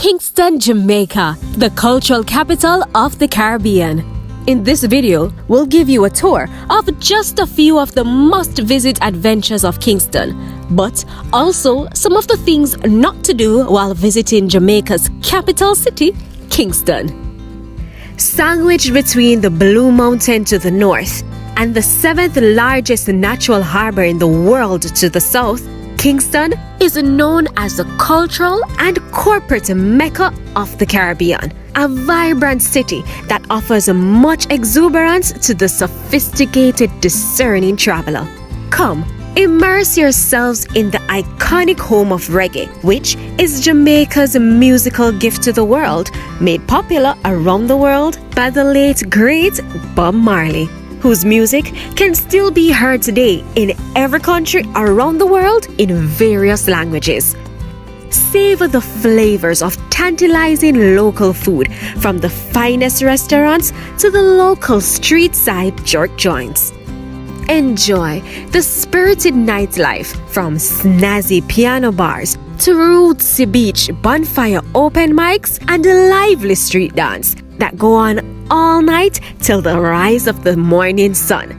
Kingston, Jamaica, the cultural capital of the Caribbean. In this video, we'll give you a tour of just a few of the must-visit adventures of Kingston, but also some of the things not to do while visiting Jamaica's capital city, Kingston. Sandwiched between the Blue Mountain to the north and the 7th largest natural harbor in the world to the south, Kingston is known as the cultural and corporate mecca of the Caribbean, a vibrant city that offers much exuberance to the sophisticated, discerning traveler. Come, immerse yourselves in the iconic home of reggae, which is Jamaica's musical gift to the world, made popular around the world by the late great Bob Marley, whose music can still be heard today in every country around the world in various languages. Savor the flavors of tantalizing local food from the finest restaurants to the local street-side jerk joints. Enjoy the spirited nightlife from snazzy piano bars to rootsy beach bonfire open mics and a lively street dance that go on all night till the rise of the morning sun.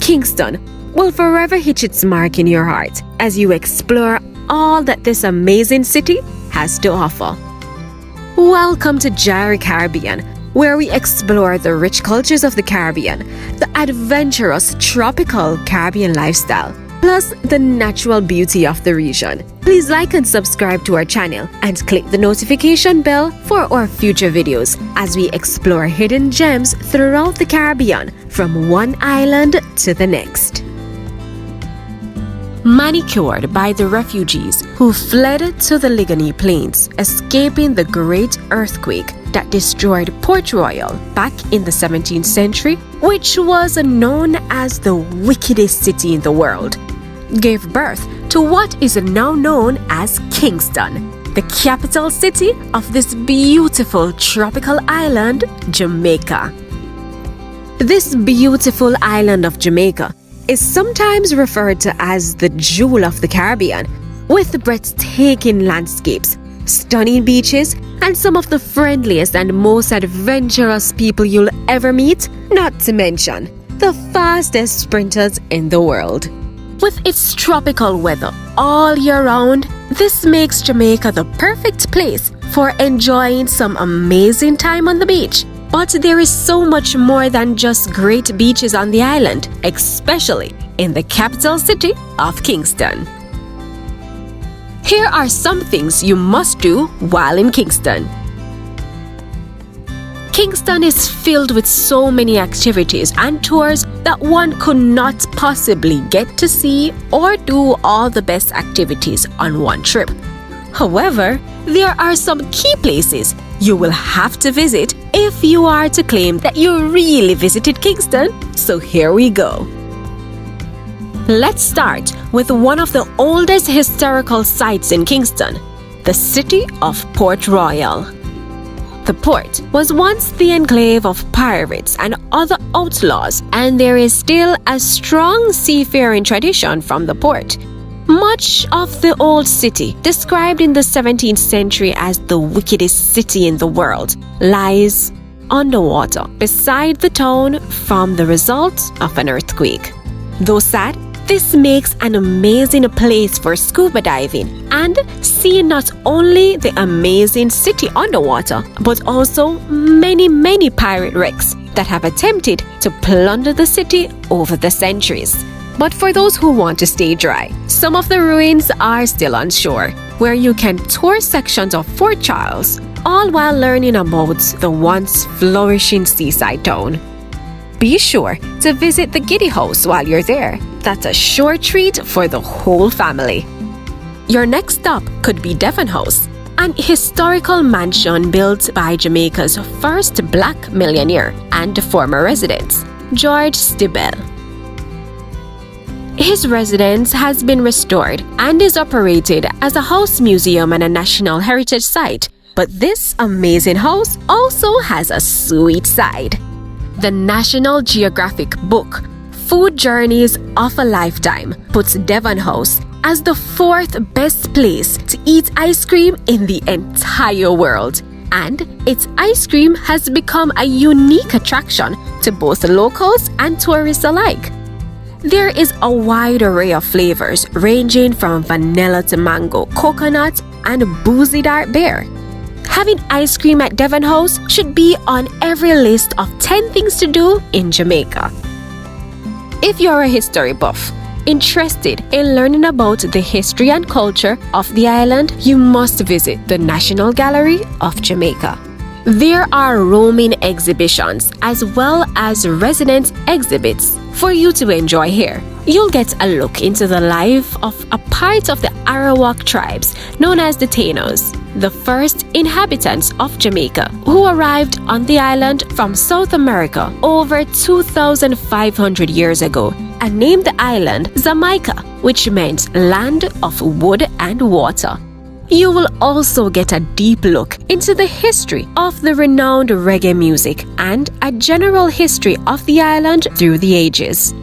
Kingston will forever hitch its mark in your heart as you explore all that this amazing city has to offer. Welcome to Gyre Caribbean, where we explore the rich cultures of the Caribbean, the adventurous tropical Caribbean lifestyle, plus the natural beauty of the region. Please like and subscribe to our channel and click the notification bell for our future videos as we explore hidden gems throughout the Caribbean from one island to the next. Manicured by the refugees who fled to the Ligoni Plains, escaping the great earthquake that destroyed Port Royal back in the 17th century, which was known as the wickedest city in the world, gave birth to what is now known as Kingston, the capital city of this beautiful tropical island, Jamaica. This beautiful island of Jamaica is sometimes referred to as the jewel of the Caribbean, with breathtaking landscapes, stunning beaches, and some of the friendliest and most adventurous people you'll ever meet, not to mention the fastest sprinters in the world. With its tropical weather all year round, this makes Jamaica the perfect place for enjoying some amazing time on the beach. But there is so much more than just great beaches on the island, especially in the capital city of Kingston. Here are some things you must do while in Kingston. Kingston is filled with so many activities and tours that one could not possibly get to see or do all the best activities on one trip. However, there are some key places you will have to visit if you are to claim that you really visited Kingston, so here we go. Let's start with one of the oldest historical sites in Kingston, the city of Port Royal. The port was once the enclave of pirates and other outlaws, and there is still a strong seafaring tradition from the port. Much of the old city, described in the 17th century as the wickedest city in the world, lies underwater beside the town from the result of an earthquake. Though sad, this makes an amazing place for scuba diving and seeing not only the amazing city underwater, but also many pirate wrecks that have attempted to plunder the city over the centuries. But for those who want to stay dry, some of the ruins are still on shore, where you can tour sections of Fort Charles, all while learning about the once flourishing seaside town. Be sure to visit the Giddy House while you're there. That's a sure treat for the whole family. Your next stop could be Devon House, an historical mansion built by Jamaica's first black millionaire and former resident, George Stibel. His residence has been restored and is operated as a house museum and a national heritage site. But this amazing house also has a sweet side. The National Geographic book, Food Journeys of a Lifetime, puts Devon House as the 4th best place to eat ice cream in the entire world. And its ice cream has become a unique attraction to both locals and tourists alike. There is a wide array of flavors ranging from vanilla to mango, coconut, and boozy dark bear. Having ice cream at Devon House should be on every list of 10 things to do in Jamaica. If you're a history buff, interested in learning about the history and culture of the island, you must visit the National Gallery of Jamaica. There are roaming exhibitions as well as resident exhibits for you to enjoy here. You'll get a look into the life of a part of the Arawak tribes known as the Tainos, the first inhabitants of Jamaica, who arrived on the island from South America over 2,500 years ago and named the island Jamaica, which meant land of wood and water. You will also get a deep look into the history of the renowned reggae music and a general history of the island through the ages.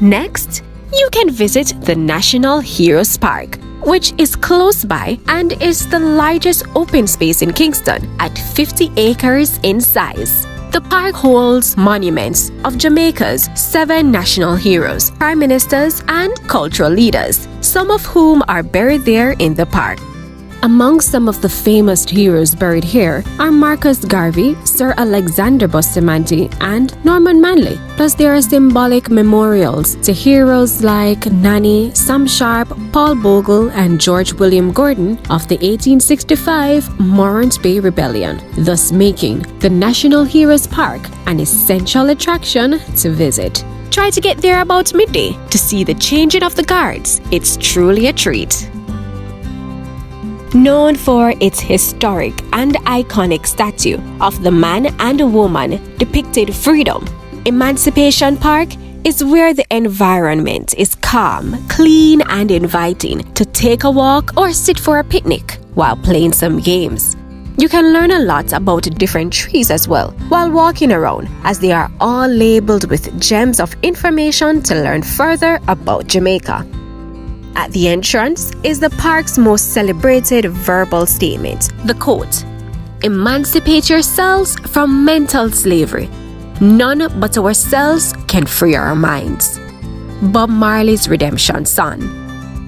Next, you can visit the National Heroes Park, which is close by and is the largest open space in Kingston at 50 acres in size. The park holds monuments of Jamaica's 7 national heroes, prime ministers, and cultural leaders, some of whom are buried there in the park. Among some of the famous heroes buried here are Marcus Garvey, Sir Alexander Bustamante, and Norman Manley. Plus, there are symbolic memorials to heroes like Nanny, Sam Sharp, Paul Bogle, and George William Gordon of the 1865 Morant Bay Rebellion, thus making the National Heroes Park an essential attraction to visit. Try to get there about midday to see the changing of the guards. It's truly a treat. Known for its historic and iconic statue of the man and woman depicting freedom, Emancipation Park is where the environment is calm, clean, and inviting to take a walk or sit for a picnic while playing some games. You can learn a lot about different trees as well while walking around, as they are all labeled with gems of information to learn further about Jamaica. At the entrance is the park's most celebrated verbal statement, the quote, "Emancipate yourselves from mental slavery. None but ourselves can free our minds." Bob Marley's Redemption Song,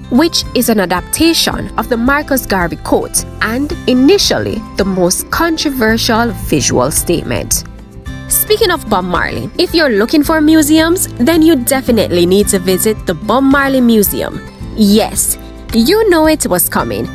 which is an adaptation of the Marcus Garvey quote and initially the most controversial visual statement. Speaking of Bob Marley, if you're looking for museums, then you definitely need to visit the Bob Marley Museum. Yes, you know it was coming.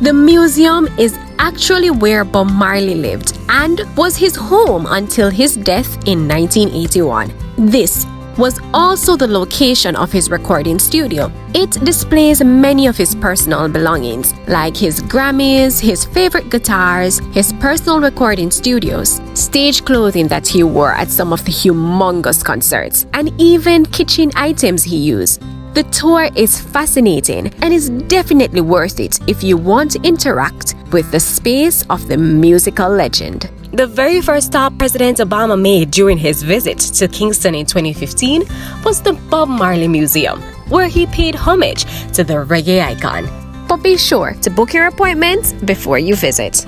The museum is actually where Bob Marley lived and was his home until his death in 1981. This was also the location of his recording studio. It displays many of his personal belongings, like his Grammys, his favorite guitars, his personal recording studios, stage clothing that he wore at some of the humongous concerts, and even kitchen items he used. The tour is fascinating and is definitely worth it if you want to interact with the space of the musical legend. The very first stop President Obama made during his visit to Kingston in 2015 was the Bob Marley Museum, where he paid homage to the reggae icon. But be sure to book your appointment before you visit.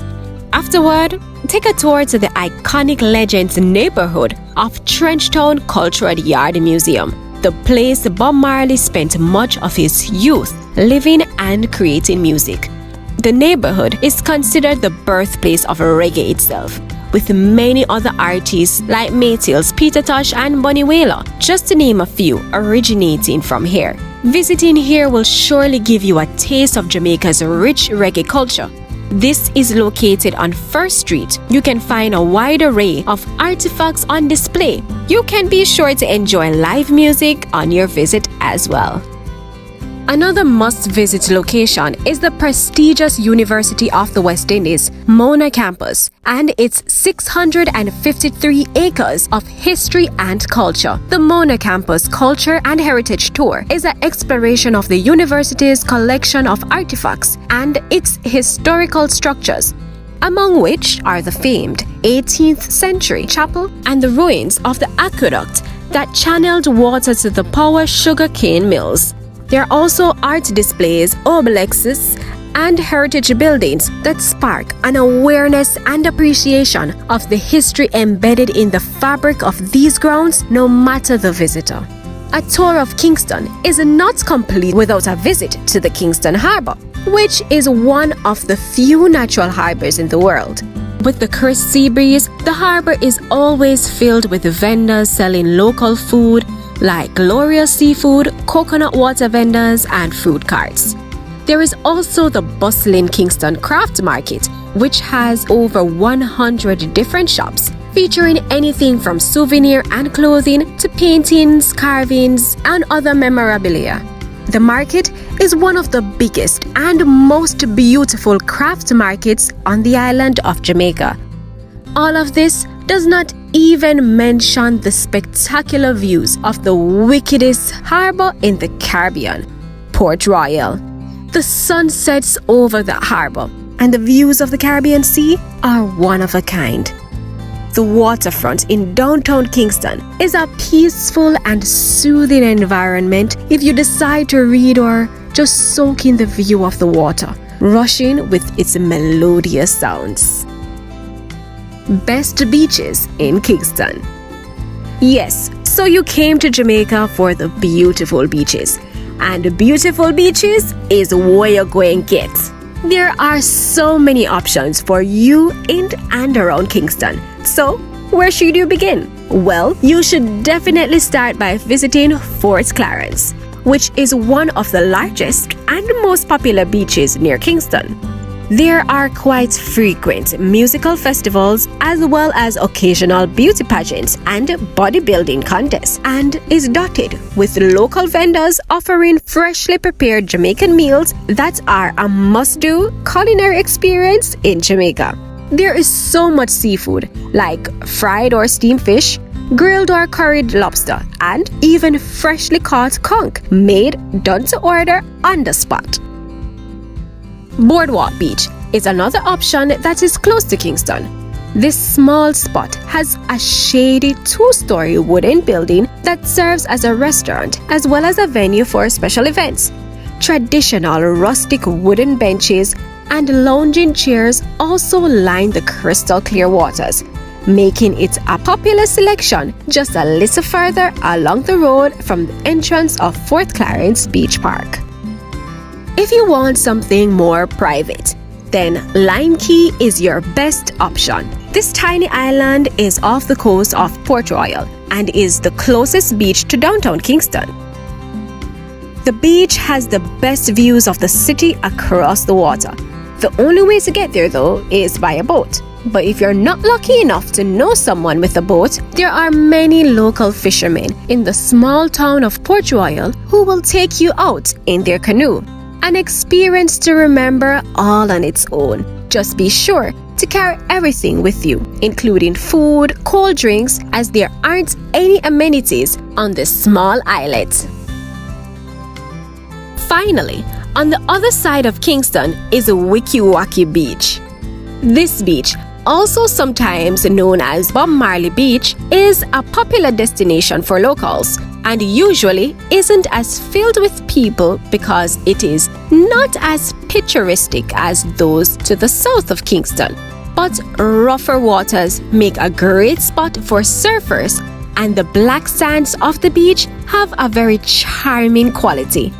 Afterward, take a tour to the iconic Legends neighborhood of Trenchtown Cultural Yard Museum, the place Bob Marley spent much of his youth living and creating music. The neighborhood is considered the birthplace of reggae itself, with many other artists like Maytals, Peter Tosh, and Bunny Wailer, just to name a few, originating from here. Visiting here will surely give you a taste of Jamaica's rich reggae culture. This is located on First Street. You can find a wide array of artifacts on display. You can be sure to enjoy live music on your visit as well. Another must-visit location is the prestigious University of the West Indies, Mona campus, and its 653 acres of history and culture. The Mona Campus Culture and Heritage Tour is an exploration of the university's collection of artifacts and its historical structures, among which are the famed 18th century chapel and the ruins of the aqueduct that channeled water to the power sugarcane mills. There are also art displays, obelisks, and heritage buildings that spark an awareness and appreciation of the history embedded in the fabric of these grounds, no matter the visitor. A tour of Kingston is not complete without a visit to the Kingston Harbour, which is one of the few natural harbors in the world. With the crisp sea breeze, the harbour is always filled with vendors selling local food like glorious seafood, coconut water vendors, and fruit carts. There is also the bustling Kingston Craft Market, which has over 100 different shops, featuring anything from souvenir and clothing to paintings, carvings, and other memorabilia. The market is one of the biggest and most beautiful craft markets on the island of Jamaica. All of this does not even mention the spectacular views of the wickedest harbour in the Caribbean, Port Royal. The sun sets over the harbour, and the views of the Caribbean Sea are one of a kind. The waterfront in downtown Kingston is a peaceful and soothing environment if you decide to read or just soak in the view of the water, rushing with its melodious sounds. Best beaches in Kingston. Yes, so you came to Jamaica for the beautiful beaches. And beautiful beaches is where you're going to get. There are so many options for you in and around Kingston. So, where should you begin? Well, you should definitely start by visiting Fort Clarence, which is one of the largest and most popular beaches near Kingston. There are quite frequent musical festivals as well as occasional beauty pageants and bodybuilding contests, and is dotted with local vendors offering freshly prepared Jamaican meals that are a must-do culinary experience in Jamaica. There is so much seafood like fried or steamed fish, grilled or curried lobster, and even freshly caught conch done to order on the spot. Boardwalk Beach is another option that is close to Kingston. This small spot has a shady 2-story wooden building that serves as a restaurant as well as a venue for special events. Traditional rustic wooden benches and lounging chairs also line the crystal clear waters, making it a popular selection just a little further along the road from the entrance of Fort Clarence Beach Park. If you want something more private, then Lime Key is your best option. This tiny island is off the coast of Port Royal and is the closest beach to downtown Kingston. The beach has the best views of the city across the water. The only way to get there though is by a boat. But if you're not lucky enough to know someone with a boat, there are many local fishermen in the small town of Port Royal who will take you out in their canoe. An experience to remember all on its own. Just be sure to carry everything with you, including food, cold drinks, as there aren't any amenities on this small islet. Finally, on the other side of Kingston is Wikiwaki Beach. This beach, also sometimes known as Bob Marley Beach, is a popular destination for locals and usually isn't as filled with people because it is not as picturesque as those to the south of Kingston. But rougher waters make a great spot for surfers, and the black sands of the beach have a very charming quality.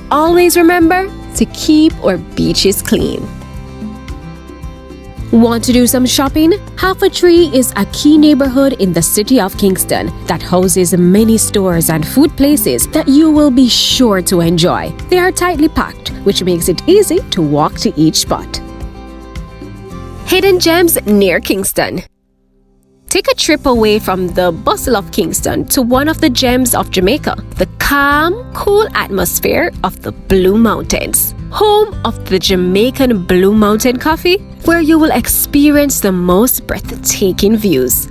Always remember to keep our beaches clean. Want to do some shopping? Half a Tree is a key neighborhood in the city of Kingston that houses many stores and food places that you will be sure to enjoy. They are tightly packed, which makes it easy to walk to each spot. Hidden gems near Kingston. Take a trip away from the bustle of Kingston to one of the gems of Jamaica, the calm, cool atmosphere of the Blue Mountains, home of the Jamaican Blue Mountain Coffee, where you will experience the most breathtaking views.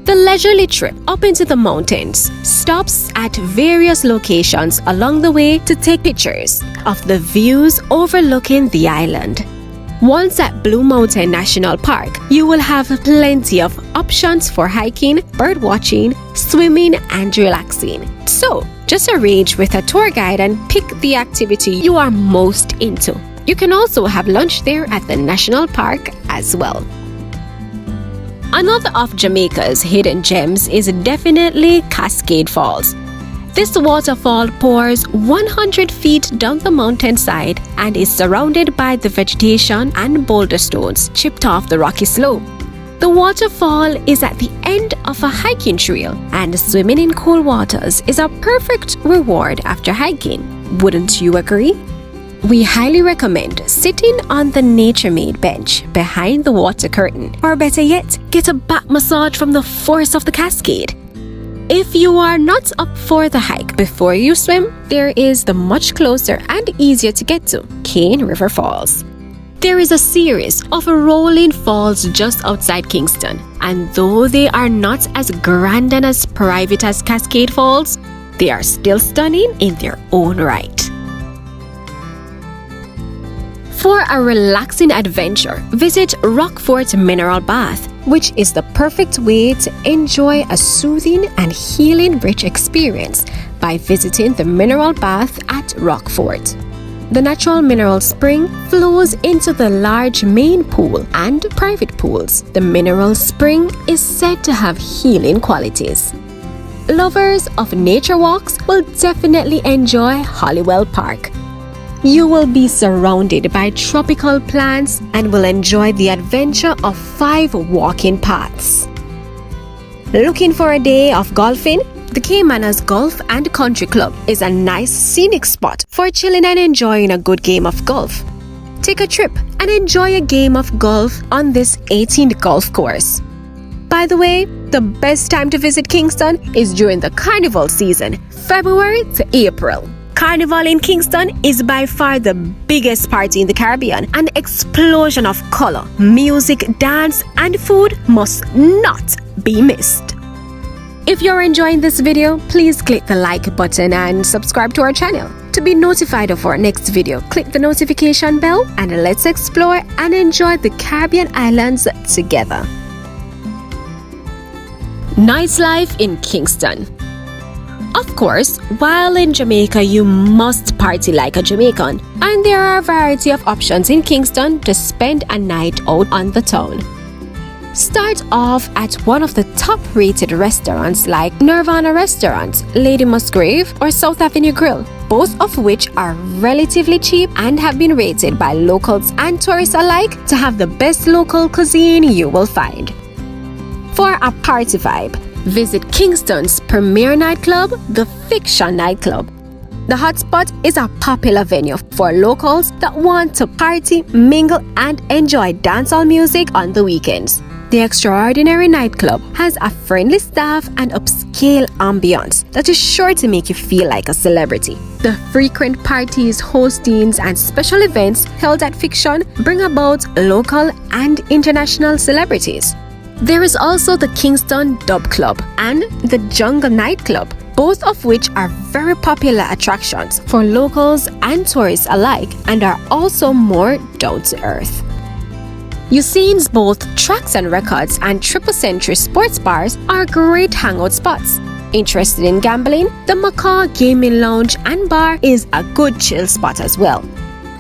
The leisurely trip up into the mountains stops at various locations along the way to take pictures of the views overlooking the island. Once at Blue Mountain National Park, you will have plenty of options for hiking, bird watching, swimming, and relaxing. So, Just arrange with a tour guide and pick the activity you are most into. You can also have lunch there at the National Park as well. Another of Jamaica's hidden gems is definitely Cascade Falls. This waterfall pours 100 feet down the mountainside and is surrounded by the vegetation and boulder stones chipped off the rocky slope. The waterfall is at the end of a hiking trail, and swimming in cool waters is a perfect reward after hiking. Wouldn't you agree? We highly recommend sitting on the nature-made bench behind the water curtain, or better yet, get a back massage from the force of the cascade. If you are not up for the hike before you swim, there is the much closer and easier to get to Cane River Falls. There is a series of rolling falls just outside Kingston, and though they are not as grand and as private as Cascade Falls, they are still stunning in their own right. For a relaxing adventure, visit Rockfort Mineral Bath, which is the perfect way to enjoy a soothing and healing-rich experience by visiting the mineral bath at Rockfort. The natural mineral spring flows into the large main pool and private pools. The mineral spring is said to have healing qualities. Lovers of nature walks will definitely enjoy Holywell Park. You will be surrounded by tropical plants and will enjoy the adventure of 5 walking paths. Looking for a day of golfing? The Caymanas Golf and Country Club is a nice scenic spot for chilling and enjoying a good game of golf. Take a trip and enjoy a game of golf on this 18th golf course. By the way, the best time to visit Kingston is during the carnival season, February to April. Carnival in Kingston is by far the biggest party in the Caribbean. An explosion of color, music, dance, and food must not be missed. If you're enjoying this video, please click the like button and subscribe to our channel. To be notified of our next video, click the notification bell and let's explore and enjoy the Caribbean islands together. Nightlife in Kingston. Of course, while in Jamaica, you must party like a Jamaican, and there are a variety of options in Kingston to spend a night out on the town. Start off at one of the top-rated restaurants like Nirvana Restaurant, Lady Musgrave, or South Avenue Grill, both of which are relatively cheap and have been rated by locals and tourists alike to have the best local cuisine you will find. For a party vibe, visit Kingston's premier nightclub, the Fiction Nightclub. The hotspot is a popular venue for locals that want to party, mingle, and enjoy dancehall music on the weekends. The extraordinary nightclub has a friendly staff and upscale ambience that is sure to make you feel like a celebrity. The frequent parties, hostings, and special events held at Fiction bring about local and international celebrities. There is also the Kingston Dub Club and the Jungle Nightclub, both of which are very popular attractions for locals and tourists alike and are also more down to earth. Eucene's both Tracks and Records and Triple Century sports bars are great hangout spots. Interested in gambling? The Mecca Gaming Lounge and Bar is a good chill spot as well.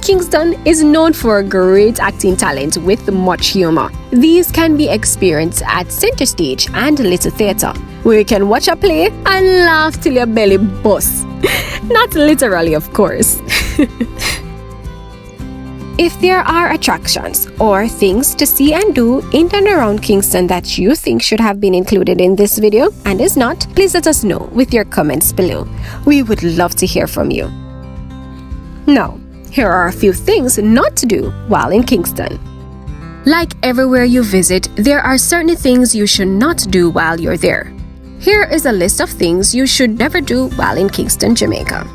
Kingston is known for great acting talent with much humor. These can be experienced at Center Stage and Little Theatre, where you can watch a play and laugh till your belly busts. Not literally, of course. If there are attractions or things to see and do in and around Kingston that you think should have been included in this video and is not, please let us know with your comments below. We would love to hear from you. Now, here are a few things not to do while in Kingston. Like everywhere you visit, there are certain things you should not do while you're there. Here is a list of things you should never do while in Kingston, Jamaica.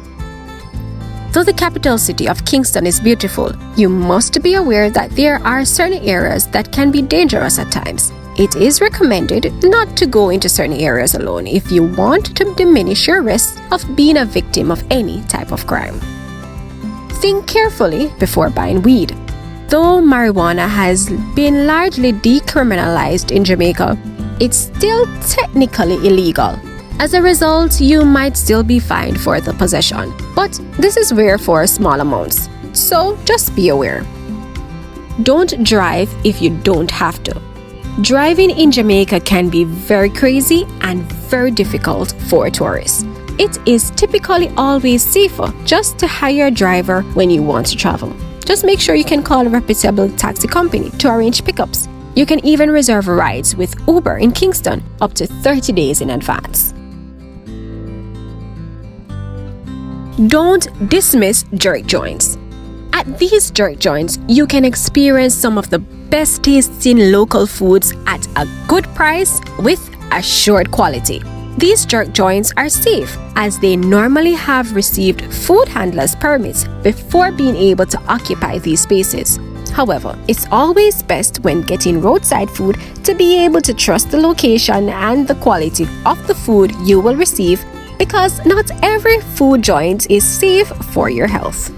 Though the capital city of Kingston is beautiful, you must be aware that there are certain areas that can be dangerous at times. It is recommended not to go into certain areas alone if you want to diminish your risk of being a victim of any type of crime. Think carefully before buying weed. Though marijuana has been largely decriminalized in Jamaica, it's still technically illegal. As a result, you might still be fined for the possession. But this is rare for small amounts, so just be aware. Don't drive if you don't have to. Driving in Jamaica can be very crazy and very difficult for tourists. It is typically always safer just to hire a driver when you want to travel. Just make sure you can call a reputable taxi company to arrange pickups. You can even reserve rides with Uber in Kingston up to 30 days in advance. Don't dismiss jerk joints. At these jerk joints, you can experience some of the best tasting local foods at a good price with assured quality. These jerk joints are safe as they normally have received food handlers' permits before being able to occupy these spaces. However, it's always best when getting roadside food to be able to trust the location and the quality of the food you will receive, because not every food joint is safe for your health.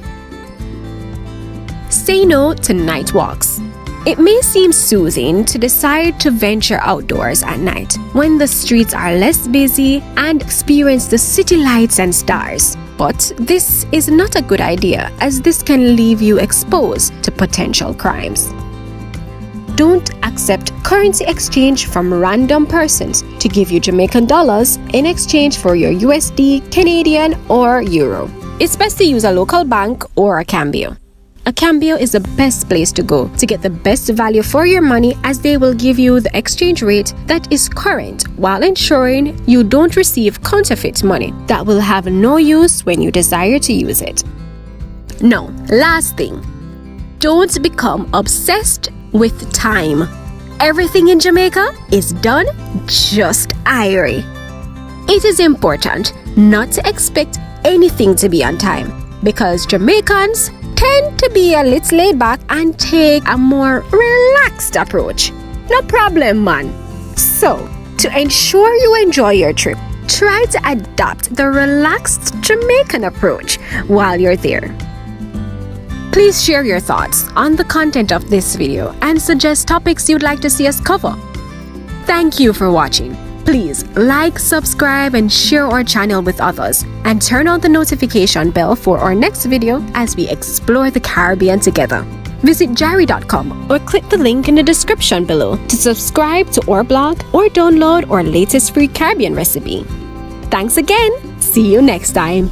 Say no to night walks. It may seem soothing to decide to venture outdoors at night when the streets are less busy and experience the city lights and stars. But this is not a good idea, as this can leave you exposed to potential crimes. Don't accept currency exchange from random persons to give you Jamaican dollars in exchange for your USD, Canadian, or Euro. It's best to use a local bank or a cambio. A cambio is the best place to go to get the best value for your money, as they will give you the exchange rate that is current while ensuring you don't receive counterfeit money that will have no use when you desire to use it. Now, last thing, don't become obsessed with time. Everything in Jamaica is done just airy. It is important not to expect anything to be on time, because Jamaicans tend to be a little laid back and take a more relaxed approach. No problem, man. So, to ensure you enjoy your trip, try to adapt the relaxed Jamaican approach while you're there. Please share your thoughts on the content of this video and suggest topics you'd like to see us cover. Thank you for watching. Please like, subscribe, and share our channel with others, and turn on the notification bell for our next video as we explore the Caribbean together. Visit Jari.com or click the link in the description below to subscribe to our blog or download our latest free Caribbean recipe. Thanks again. See you next time.